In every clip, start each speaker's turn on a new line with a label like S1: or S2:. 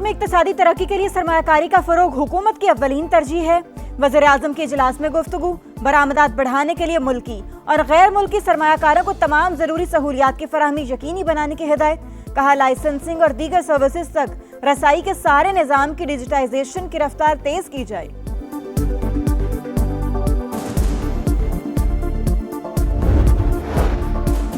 S1: में इक्तिसादी तरक्की के लिए सरमायाकारी का फरोग हुकूमत की अव्वलीन तरजीह है। वज़ीर आज़म के इजलास में गुफ्तगू। बरामदात बढ़ाने के लिए मुल्की और गैर मुल्की सरमायाकारों को तमाम जरूरी सहूलियात की फराहमी यकीनी बनाने की हिदायत। कहा, लाइसेंसिंग और दीगर सर्विसेज तक रसाई के सारे निज़ाम की डिजिटाइजेशन की रफ्तार तेज की जाए।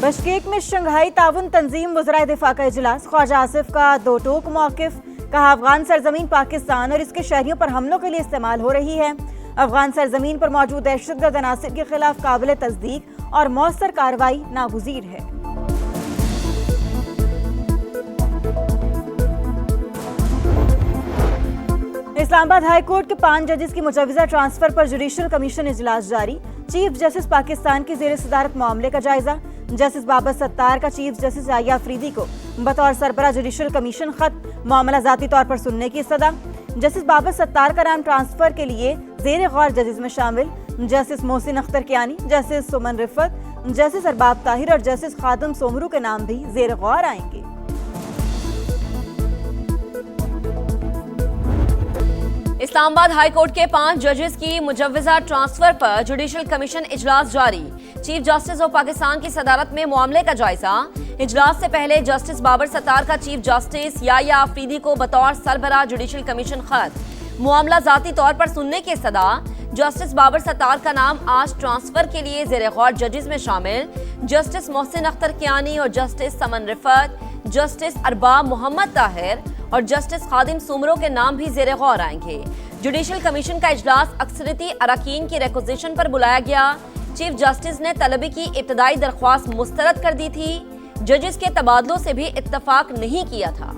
S1: बशकेक में शंघाई ताउन तंजीम वज़राए दिफा का इजलास। ख्वाजा आसिफ का दो टोक मौक़िफ़। कहा, अफगान सरजमीन पाकिस्तान और इसके शहरियों पर हमलों के लिए इस्तेमाल हो रही है। अफगान सरजमीन पर मौजूद दहशतगर्द अनासिर के खिलाफ काबिल तस्दीक और मौसर कार्रवाई नागुज़ीर है। इस्लामाबाद हाई कोर्ट के 5 जजेस की मुजव्वज़ा ट्रांसफर पर जुडिशल कमीशन इजलास जारी। चीफ जस्टिस पाकिस्तान की ज़ेर सदारत मामले का जायजा। जस्टिस बाबर सत्तार का चीफ जस्टिस याह्या अफरीदी को बतौर सरबरा जुडिशल कमीशन खत। मामला ज़ाती तौर पर सुनने की सदा। जस्टिस बाबर सत्तार का नाम ट्रांसफर के लिए ज़ेर गौर जजेस में शामिल जस्टिस मोहसिन अख्तर कियानी, जस्टिस सुमन रिफत, जस्टिस अरबाब ताहिर और जस्टिस खादम सोमरू के नाम भी ज़ेर गौर आएंगे।
S2: इस्लामाबाद हाई कोर्ट के 5 जजेस की मुजव्वज़ा ट्रांसफर पर जुडिशल कमीशन इजलास जारी। चीफ जस्टिस ऑफ पाकिस्तान की सदारत में मामले का जायजा। इजलास से पहले जस्टिस बाबर सत्तार का चीफ जस्टिस याह्या अफरीदी को बतौर सरबरा जुडिशल कमीशन खत। मामला ज़ाती तौर पर सुनने की सदा। जस्टिस बाबर सत्तार का नाम आज ट्रांसफर के लिए ज़ेर गौर जजेस में शामिल जस्टिस मोहसिन अख्तर कियानी और जस्टिस समन रिफत, जस्टिस अरबाब मोहम्मद ताहिर और जस्टिस खादिम सुमरो के नाम भी ज़ेर गौर आएंगे। जुडिशल कमीशन का इजलास अक्सरियती अरकान की रिक्वेजिशन पर बुलाया गया। चीफ जस्टिस ने तलबी की इब्तदाई दरख्वास्त मुस्तरद कर दी थी। जजेस के तबादलों से भी इत्तफाक नहीं किया था।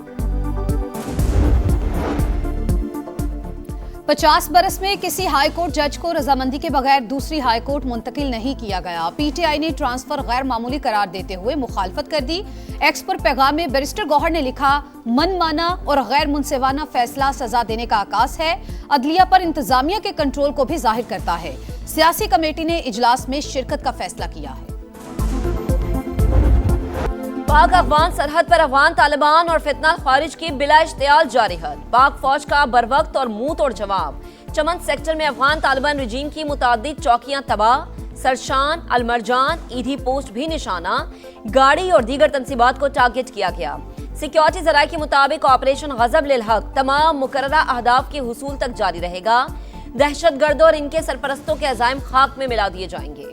S3: 50 बरस में किसी हाई कोर्ट जज को रजामंदी के बगैर दूसरी हाई कोर्ट मुंतकिल नहीं किया गया। पीटीआई ने ट्रांसफर गैर मामूली करार देते हुए मुखालफत कर दी। एक्स पर पैगाम में बैरिस्टर गौहर ने लिखा, मनमाना और गैर मुनसिफाना फैसला सजा देने का आकाश है, अदलिया पर इंतजामिया के कंट्रोल को भी जाहिर करता है। सियासी कमेटी ने इजलास में शिरकत का फैसला किया है।
S2: पाक अफगान सरहद पर अफगान तालिबान और फितना खारिज की बिला इश्तियाल जारिहत। पाक फौज का बरवक्त और मुंह तोड़ जवाब। चमन सेक्टर में अफगान तालिबान रजीम की मुतादिद चौकियां तबाह। सरशान, अलमरजान, ईदी पोस्ट भी निशाना। गाड़ी और दीगर तंसीबात को टारगेट किया गया। सिक्योरिटी जराये के मुताबिक ऑपरेशन गजब लिल हक तमाम मुकर्ररा अहदाफ के हुसूल तक जारी रहेगा। दहशतगर्दों और इनके सरपरस्तों के अज़ाइम खाक में मिला दिए जाएंगे।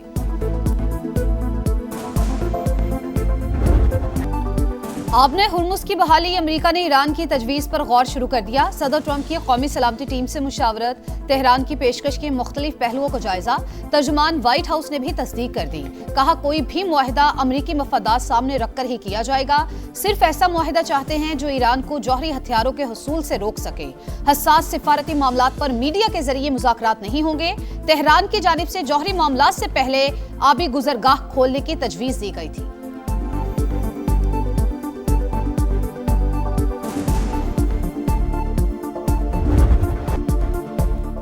S3: आपने हुर्मुज़ की बहाली। अमेरिका ने ईरान की तजवीज़ पर गौर शुरू कर दिया। सदर ट्रंप की कौमी सलामती टीम से मुशावरत। तेहरान की पेशकश के मुख्तलिफ पहलुओं का जायजा। तर्जुमान व्हाइट हाउस ने भी तस्दीक कर दी। कहा, कोई भी मुआहिदा अमरीकी मफादात सामने रखकर ही किया जाएगा। सिर्फ ऐसा मुआहिदा चाहते हैं जो ईरान को जौहरी हथियारों के हुसूल से रोक सके। हसास सिफारती मामलात पर मीडिया के जरिए मुज़ाकरात नहीं होंगे। तेहरान की जानिब से जौहरी मामलात से पहले आबी गुजरगाह खोलने की तजवीज़ दी गई थी।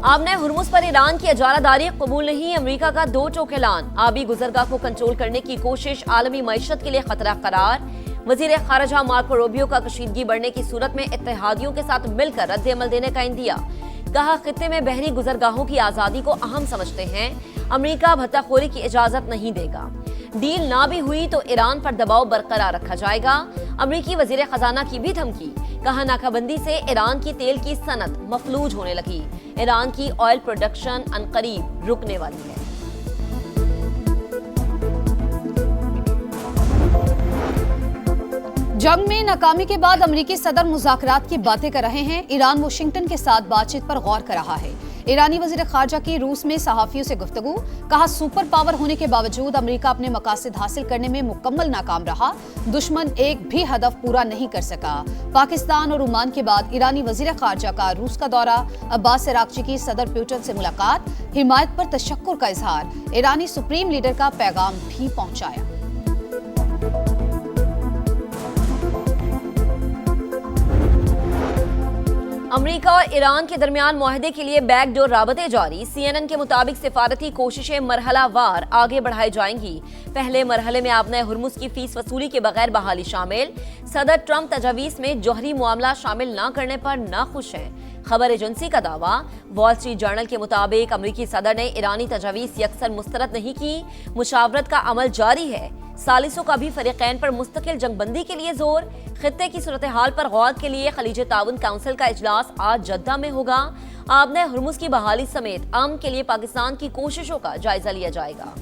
S2: आपने हुर्मुज़ पर ईरान की इजारादारी कबूल नहीं। अमेरिका का दो टोक ऐलान। आबी गुजरगाह को कंट्रोल करने की कोशिश आलमी मईशत के लिए खतरा करार। वजीर खारजा मार्को रूबियो का कशीदगी बढ़ने की सूरत में इत्तेहादियों के साथ मिलकर रद्द अमल देने का इंदिया। कहा, खित्ते में बहरी गुजरगाहों की आज़ादी को अहम समझते हैं। अमेरिका भत्ताखोरी की इजाज़त नहीं देगा। डील ना भी हुई तो ईरान पर दबाव बरकरार रखा जाएगा। अमेरिकी वजीर खजाना की भी धमकी। कहा, नाकाबंदी से ईरान की तेल की सनत मफलूज होने लगी। ईरान की ऑयल प्रोडक्शन अनकरीब रुकने वाली है।
S3: जंग में नाकामी के बाद अमेरिकी सदर मुज़ाकरात की बातें कर रहे हैं। ईरान वाशिंगटन के साथ बातचीत पर गौर कर रहा है। ईरानी वज़ीर ख़ारजा की रूस में सहाफ़ियों से गुफ्तगू। कहा, सुपर पावर होने के बावजूद अमेरिका अपने मकासद हासिल करने में मुकम्मल नाकाम रहा। दुश्मन एक भी हदफ पूरा नहीं कर सका। पाकिस्तान और ओमान के बाद ईरानी वज़ीर ख़ारजा का रूस का दौरा। अब्बास अराग़ची की सदर पुतिन से मुलाकात। हिमायत पर तशक्कुर का इजहार। ईरानी सुप्रीम लीडर का पैगाम भी पहुंचाया।
S2: अमेरिका और ईरान के दरमियान मुआहदे के लिए बैकडोर राबते जारी। CNN के मुताबिक सिफारती कोशिशें मरहलावार आगे बढ़ाई जाएंगी। पहले मरहले में आबना हुर्मुज की फीस वसूली के बगैर बहाली शामिल। सदर ट्रंप तजावीज़ में जौहरी मामला शामिल न करने पर नाखुश हैं। खबर एजेंसी का दावा। वॉल स्ट्रीट जर्नल के मुताबिक अमेरिकी सदर ने ईरानी तजावीज़ यकसर मुस्तरद नहीं की। मुशावरत का अमल जारी है। सालिसों का भी फरीकैन पर मुस्तकिल जंगबंदी के लिए जोर। खित्ते की सूरत हाल पर गौर के लिए खलीज ताउन काउंसिल का इजलास आज जद्दा में होगा। आबने हुर्मुज की बहाली समेत अमन के लिए पाकिस्तान की कोशिशों का जायजा लिया जाएगा।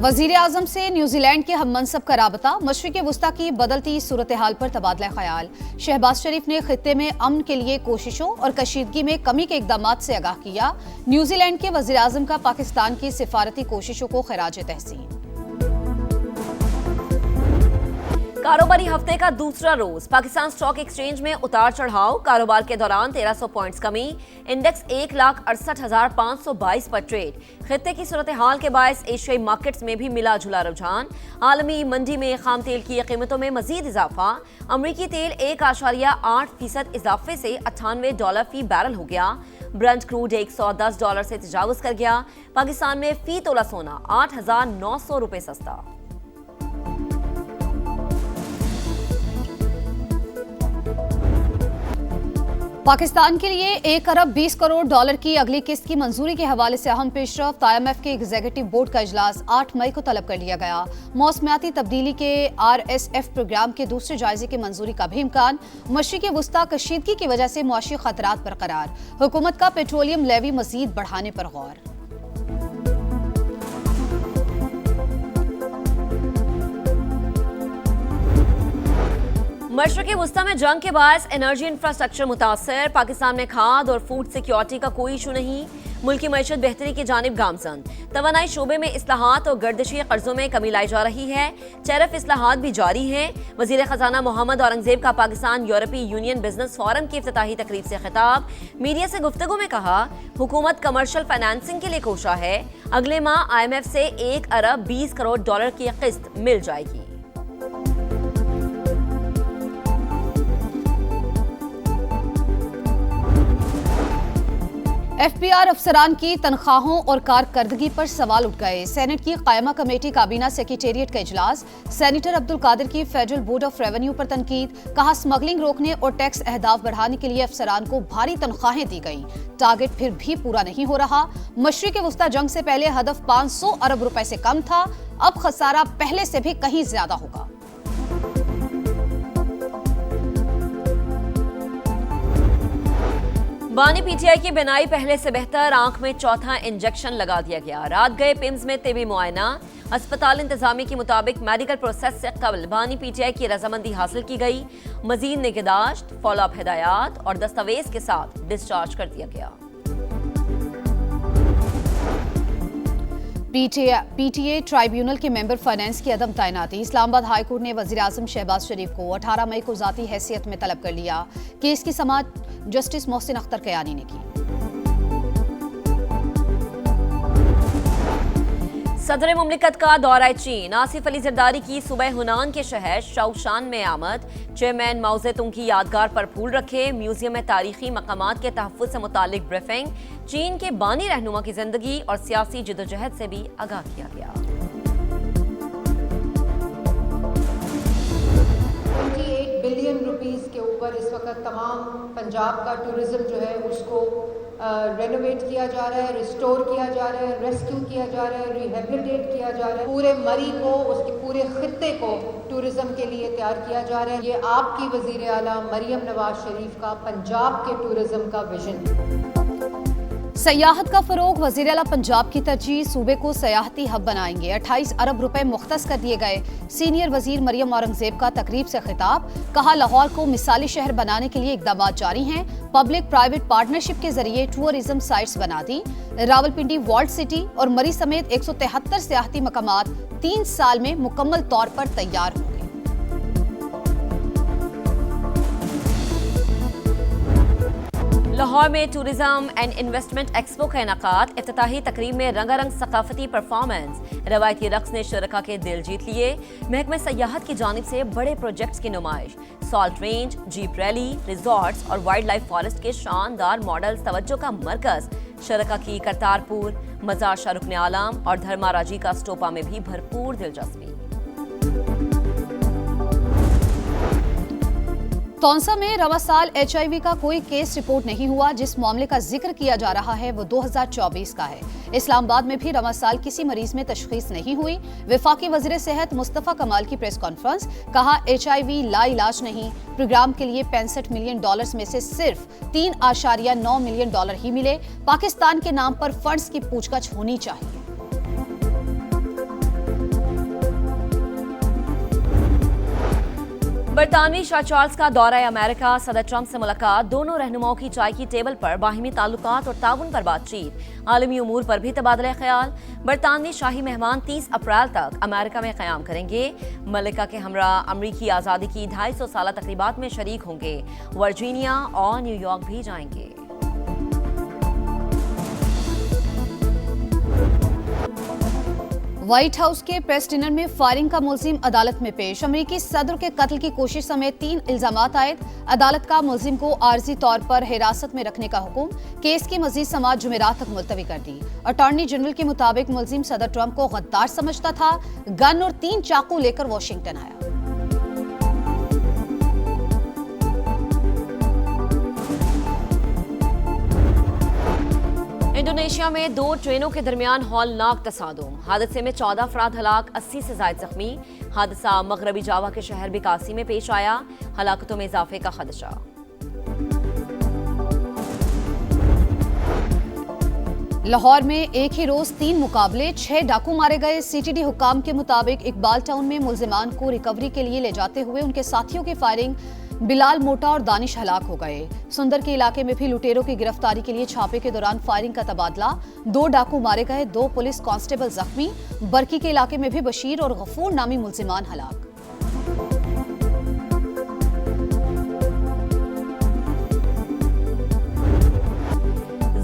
S3: वजीर आजम से न्यूजीलैंड के हम मनसब का राबता। मशरिक़ वुस्ता की बदलती सूरत हाल पर तबादला ख्याल। शहबाज शरीफ ने खित्ते में अमन के लिए कोशिशों और कशीदगी में कमी के इकदाम से आगाह किया। न्यूजीलैंड के वजीर आजम का पाकिस्तान की सिफारती कोशिशों को खराज तहसीन।
S2: कारोबारी हफ्ते का दूसरा रोज पाकिस्तान स्टॉक एक्सचेंज में उतार चढ़ाव। कारोबार के दौरान 1300 पॉइंट्स कमी। इंडेक्स 1,68,522 पर ट्रेड। खित्ते की सूरत हाल के बायस एशियाई मार्केट्स में भी मिला जुला रुझान। आलमी मंडी में खाम तेल की कीमतों में मजीद इजाफा। अमरीकी तेल 1.8% इजाफे से $98 फी बैरल हो गया। ब्रंट क्रूड $110 से तजावुज कर गया। पाकिस्तान में फी तोला सोना 8,900 रुपए सस्ता।
S3: पाकिस्तान के लिए 1 अरब 20 करोड़ डॉलर की अगली किस्त की मंजूरी के हवाले से अहम पेशरफ्त। IMF के एग्जीक्यूटिव बोर्ड का इजलास 8 मई को तलब कर लिया गया। मौसमियाती तब्दीली के RSF प्रोग्राम के दूसरे जायजे की मंजूरी का भी इम्कान। मशरिक़ वुस्ता कशीदगी की वजह से मुआशी खतरात बरकरार। हुकूमत का पेट्रोलियम लेवी मजीद बढ़ाने पर गौर।
S2: मशरिक़ वुस्ता में जंग के बायस एनर्जी इंफ्रास्ट्रक्चर मुतासर। पाकिस्तान में खाद और फूड सिक्योरिटी का कोई इशू नहीं। मुल्की मईशत बेहतरी की जानिब गामजन। तवानाई शोबे में इस्लाहात और गर्दिशी कर्जों में कमी लाई जा रही है। टैरिफ इस्लाहात भी जारी हैं। वजीर खजाना मोहम्मद औरंगजेब का पाकिस्तान यूरोपीय यूनियन बिजनेस फोरम की इफ्तिताही तकरीब से खिताब। मीडिया से गुफ्तगू में कहा, हुकूमत कमर्शियल फाइनेंसिंग के लिए कोशा है। अगले माह IMF से 1 अरब 20 करोड़ डॉलर की किस्त मिल जाएगी।
S3: FBR अफसरान की तनख्वाहों और कारकर्दगी पर सवाल उठ गए। सेनेट की कायमा कमेटी काबीना सेक्रेटेरिएट का इजलास। सेनेटर अब्दुल कादिर की फेडरल बोर्ड ऑफ रेवेन्यू पर तनकीद। कहा, स्मगलिंग रोकने और टैक्स अहदाफ बढ़ाने के लिए अफसरान को भारी तनख्वाहें दी गई। टारगेट फिर भी पूरा नहीं हो रहा। मशरिक़ वुस्ता जंग से पहले हदफ 500 अरब रुपए से कम था। अब खसारा पहले से भी कहीं ज्यादा होगा।
S2: बानी PTI की बिनाई पहले से बेहतर। आंख में चौथा इंजेक्शन लगा दिया गया। रात गए पिम्स में तिबी मुआयना। अस्पताल इंतजामी के मुताबिक मेडिकल प्रोसेस से कबल बानी PTI की रजामंदी हासिल की गई। मजीद निगहदाश्त, फॉलोअप हिदायत और दस्तावेज के साथ डिस्चार्ज कर दिया गया।
S3: PTA ट्राइब्यूनल के मेंबर फाइनेंस की अदम तैनाती। इस्लामाबाद हाई कोर्ट ने वजीर आजम शहबाज शरीफ को 18 मई को जाती हैसियत में तलब कर लिया। केस की समाअत जस्टिस मोहसिन अख्तर कयानी ने की।
S2: सदर मुमलिकत का दौरा चीन। आसिफ अली जरदारी की सुबह हुनान के शहर शाओशान में आमद। चेयरमैन माओ जेतुंग की यादगार पर फूल रखे। म्यूजियम में तारीखी मकामात के तहफ़्फ़ुज़ से मुतालिक ब्रीफिंग। चीन के बानी रहनुमा की जिंदगी और सियासी जदोजहद से भी आगाह किया गया।
S4: 28 बिलियन रुपीस के ऊपर इस वक्त तमाम पंजाब का टूरिज्म जो है उसको रेनोवेट किया जा रहा है, रिस्टोर किया जा रहा है, रेस्क्यू किया जा रहा है, रिहेबिलिटेट किया जा रहा है। पूरे मरी को, उसके पूरे खित्ते को टूरिज्म के लिए तैयार किया जा रहा है। ये आपकी वजीर आला मरियम नवाज शरीफ का पंजाब के टूरिज्म का विजन।
S3: सयाहत का फरोग। वजीर आला पंजाब की तरजीह, सूबे को सयाहती हब बनाएंगे। 28 अरब रुपए मुख्तस कर दिए गए। सीनियर वजीर मरियम औरंगजेब का तकरीब से खिताब। कहा, लाहौर को मिसाली शहर बनाने के लिए इकदाम जारी हैं। पब्लिक प्राइवेट पार्टनरशिप के जरिए टूरिज्म साइट्स बना दी। रावलपिंडी वॉल्ट सिटी और मरी समेत 173 सियाहती मकामात 3 साल में मुकम्मल तौर पर तैयार होंगे।
S2: लाहौर में टूरिज्म एंड इन्वेस्टमेंट एक्सपो का इनेकाद। इफ्तिताही तकरीब में रंगारंग सकाफती परफॉर्मेंस, रवायती रक्स ने शुरका के दिल जीत लिए। महकमे सयाहत की जानिब से बड़े प्रोजेक्ट्स की नुमाइश, salt range, jeep rally, resorts और वाइल्ड लाइफ फॉरेस्ट के शानदार मॉडल्स तवज्जो का मरकज। शुरका की करतारपुर, मजार शाह रुकन आलम और धर्मा राजी का स्टोपा में भी भरपूर दिलचस्पी।
S3: तौंसा में रवा साल HIV का कोई केस रिपोर्ट नहीं हुआ। जिस मामले का जिक्र किया जा रहा है वो 2024 का है। इस्लामाबाद में भी रवा साल किसी मरीज में तशखीस नहीं हुई। वफाकी वज़ीर सेहत मुस्तफ़ा कमाल की प्रेस कॉन्फ्रेंस, कहा HIV लाइलाज नहीं। प्रोग्राम के लिए $65 मिलियन में से सिर्फ $3.9 मिलियन ही मिले। पाकिस्तान के नाम पर फंड्स की पूछताछ होनी चाहिए।
S2: बरतानवी शाह चार्ल्स का दौरा अमेरिका, सदर ट्रंप से मुलाकात। दोनों रहनुमाओं की चाय की टेबल पर बाहिमी ताल्लुकात और ताउन पर बातचीत। आलमी उमूर पर भी तबादला ख्याल। बरतानवी शाही मेहमान 30 अप्रैल तक अमेरिका में क़याम करेंगे। मलिका के हमरा अमरीकी आज़ादी की 250 साला तकरीबात में शरीक होंगे। वर्जीनिया और न्यूयॉर्क भी जाएंगे।
S3: व्हाइट हाउस के प्रेस डिनर में फायरिंग का मुलजिम अदालत में पेश। अमेरिकी सदर के कत्ल की कोशिश समेत 3 इल्जामात आयद। अदालत का मुलजिम को आर्जी तौर पर हिरासत में रखने का हुक्म। केस की मजीद समाअत जुमेरात तक मुलतवी कर दी। अटॉर्नी जनरल के मुताबिक मुलजिम सदर ट्रंप को गद्दार समझता था। गन और 3 चाकू लेकर वाशिंगटन आया।
S2: इंडोनेशिया में 2 ट्रेनों के दरमियान हौलनाक तसादुम। हादसे में 14 अफराद हलाक, 80 से ज्यादा जख्मी। हादसा मगरबी जावा के शहर बिकासी में पेश आया। हलाकतों में इजाफे का खदशा।
S3: लाहौर में एक ही रोज 3 मुकाबले, 6 डाकू मारे गए। CTD हुकाम के मुताबिक इकबाल टाउन में मुलजिमान को रिकवरी के लिए ले जाते हुए उनके साथियों की फायरिंग बिलाल मोटा और दानिश हलाक हो गए। सुंदर के इलाके में भी लुटेरों की गिरफ्तारी के लिए छापे के दौरान फायरिंग का तबादला। 2 डाकू मारे गए, 2 पुलिस कांस्टेबल जख्मी। बरकी के इलाके में भी बशीर और गफूर नामी मुलजिमान हलाक।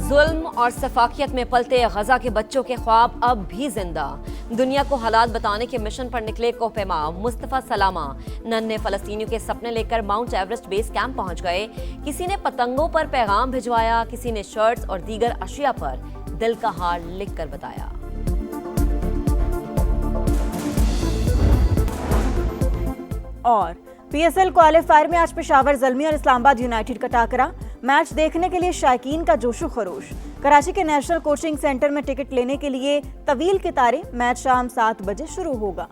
S2: जुल्म और सफाकियत में पलते गजा के बच्चों के ख्वाब अब भी जिंदा। दुनिया को हालात बताने के मिशन पर निकले कोहपेमा मुस्तफा सलामा नन्हे फलस्तीनियों के सपने लेकर माउंट एवरेस्ट बेस कैंप पहुंच गए। किसी ने पतंगों पर पैगाम भिजवाया, किसी ने शर्ट्स और दीगर अशिया पर दिल का हाल लिखकर बताया।
S1: और PSL क्वालिफायर में आज पेशावर ज़ल्मी और इस्लामाबाद यूनाइटेड का टाकरा। मैच देखने के लिए शायकीन का जोशो खरोश। कराची के नेशनल कोचिंग सेंटर में टिकट लेने के लिए तवील कतारें। मैच शाम 7 बजे शुरू होगा।